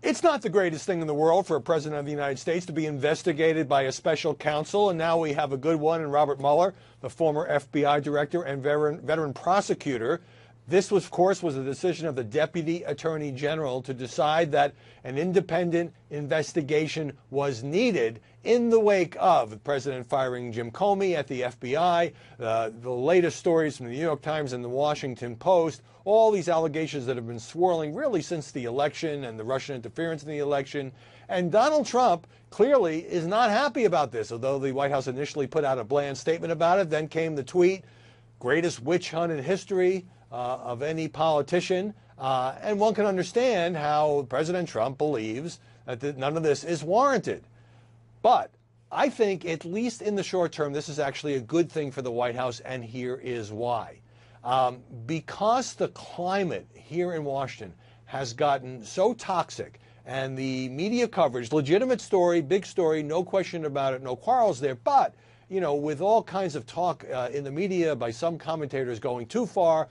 It's not the greatest thing in the world for a president of the United States to be investigated by a special counsel, and now we have a good one in Robert Mueller, the former FBI director and veteran prosecutor. This, of course, was a decision of the Deputy Attorney General to decide that an independent investigation was needed in the wake of the president firing Jim Comey at the FBI, the latest stories from the New York Times and the Washington Post, all these allegations that have been swirling really since the election and the Russian interference in the election. And Donald Trump clearly is not happy about this, although the White House initially put out a bland statement about it. Then came the tweet, greatest witch hunt in history of any politician. And one can understand how President Trump believes that none of this is warranted. But I think, at least in the short term, this is actually a good thing for the White House, and here is why. Because the climate here in Washington has gotten so toxic, and the media coverage, legitimate story, big story, no question about it, no quarrels there, but, you know, with all kinds of talk in the media by some commentators going too far,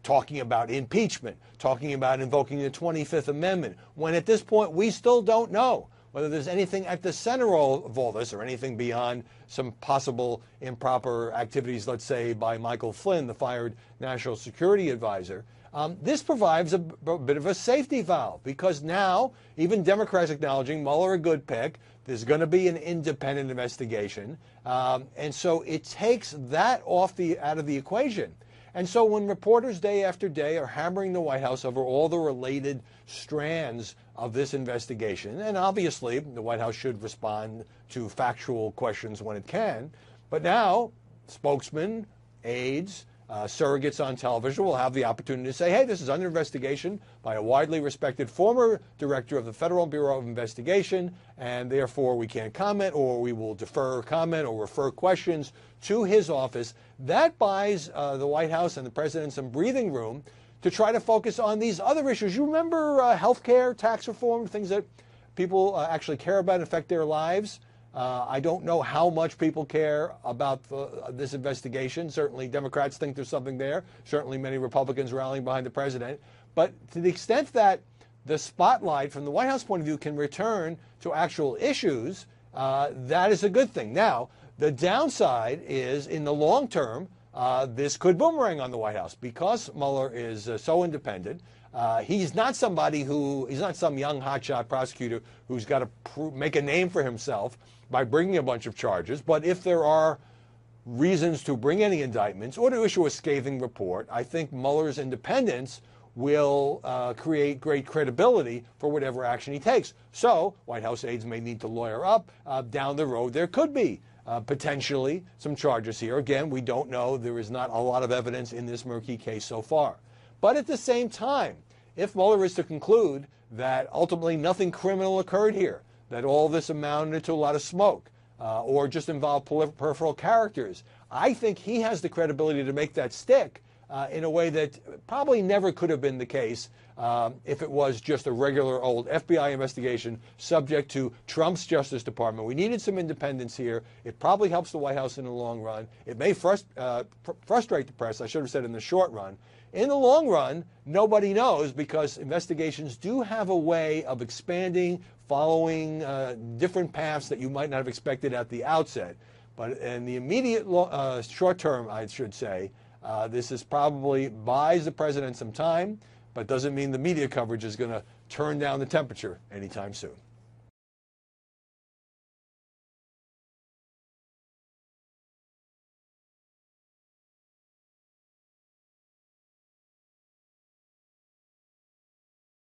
talking about impeachment, talking about invoking the 25th Amendment, when at this point we still don't know whether there's anything at the center of all this or anything beyond some possible improper activities, let's say, by Michael Flynn, the fired national security advisor. This provides a bit of a safety valve, because now even Democrats acknowledging Mueller a good pick, there's going to be an independent investigation. And so it takes that out of the equation. And so when reporters day after day are hammering the White House over all the related strands of this investigation, and obviously the White House should respond to factual questions when it can, but now spokesmen, aides, surrogates on television will have the opportunity to say, hey, this is under investigation by a widely respected former director of the Federal Bureau of Investigation, and therefore we can't comment, or we will defer comment or refer questions to his office. That buys the White House and the president some breathing room to try to focus on these other issues. You remember health care, tax reform, things that people actually care about and affect their lives? I don't know how much people care about this investigation. Certainly Democrats think there's something there. Certainly many Republicans rallying behind the president. But to the extent that the spotlight from the White House point of view can return to actual issues, that is a good thing. Now, the downside is, in the long term, this could boomerang on the White House, because Mueller is so independent. He's not some young hotshot prosecutor who's got to make a name for himself by bringing a bunch of charges. But if there are reasons to bring any indictments or to issue a scathing report, I think Mueller's independence will create great credibility for whatever action he takes. So White House aides may need to lawyer up. Down the road, there could be potentially some charges here. Again, we don't know. There is not a lot of evidence in this murky case so far. But at the same time, if Mueller is to conclude that ultimately nothing criminal occurred here, that all this amounted to a lot of smoke, or just involved peripheral characters, I think he has the credibility to make that stick in a way that probably never could have been the case if it was just a regular old FBI investigation subject to Trump's Justice Department. We needed some independence here. It probably helps the White House in the long run. It may frustrate the press, I should have said in the short run. In the long run, nobody knows, because investigations do have a way of expanding, following different paths that you might not have expected at the outset. But in the immediate short term, I should say, this is probably buys the president some time, but doesn't mean the media coverage is going to turn down the temperature anytime soon.